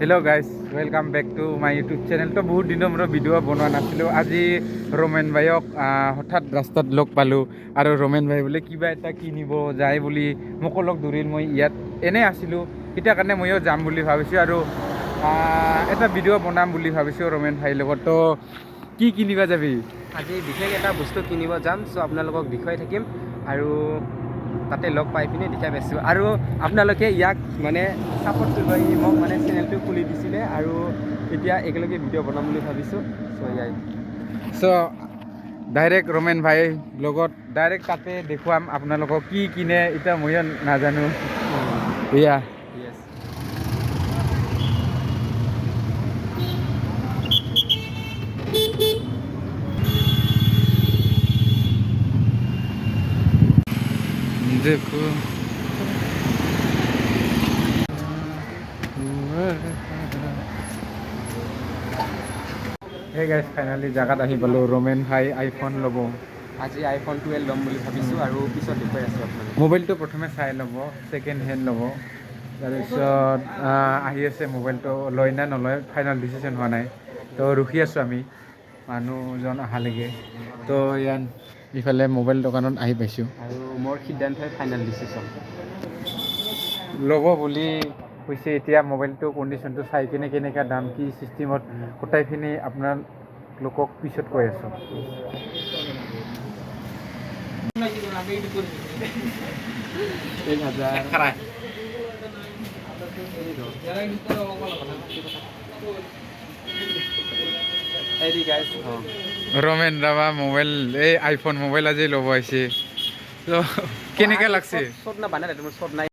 Hello' guys welcome back to my YouTube channel. তো বহুত দিনৰ মই ভিডিঅ' বনোৱা নাছিলোঁ। আজি ৰমেন ভাইক হঠাৎ ৰাস্তাত লগ পালোঁ আৰু ৰমেন ভাই বোলে কিবা এটা কিনিব যায় বুলি মোকো লগ ধৰিল। মই ইয়াত এনেই আছিলোঁ, এতিয়া কাৰণে ময়ো যাম বুলি ভাবিছোঁ আৰু এটা ভিডিঅ' বনাম বুলি ভাবিছোঁ ৰমেন ভাইৰ লগত। তো কি কিনিবা যাবি? আজি বিশেষ এটা বস্তু কিনিব যাম, চ' আপোনালোকক দেখুৱাই থাকিম আৰু তাতে লগ পাই পিনে দেখাই পাইছোঁ। আৰু আপোনালোকে ইয়াক মানে ছাপোৰ্ট কৰিব, ই মোক মানে চেনেলটো খুলি দিছিলে আৰু এতিয়া একেলগে ভিডিঅ' বনাম বুলি ভাবিছোঁ। চ' ইয়াই ডাইৰেক্ট ৰমেন ভাইৰ লগত ডাইৰেক্ট তাতে দেখুৱাম আপোনালোকক কি কিনে, এতিয়া ময়ো নাজানো। এয়া য়েছ। দেখো এই গাইজ ফাইনেলি জেগাত আহি পালোঁ। ৰমেন ভাই আইফোন ল'ব। আজি আইফোন 12 ল'ম বুলি ভাবিছোঁ আৰু পিছত দেখুৱাই আছোঁ আপোনালোকক। মোবাইলটো প্ৰথমে চাই ল'ব, ছেকেণ্ড হেণ্ড ল'ব। তাৰপিছত আহি আছে মোবাইলটো লয় নে নলয়, ফাইনেল ডিচিশ্যন হোৱা নাই। তো ৰখি আছোঁ আমি মানুহজন অহালৈকে। তো ইয়াত ইফালে মোবাইল দোকানত আহি পাইছোঁ আৰু মোৰ সিদ্ধান্তই ফাইনেল ডিচিশ্যন। ল'ব বুলি কৈছে। এতিয়া মোবাইলটো কণ্ডিশ্যনটো চাই কিনে কেনেকুৱা দাম কি চিষ্টেমত গোটাইখিনি আপোনালোকক পিছত কৈ আছোঁ। ৰমেন ৰাভা মোবাইল এই আইফোন মোবাইল আজি ল'ব আহিছে। তো কেনেকৈ লাগছে? চট না বানালে তোমাৰ চট নাই।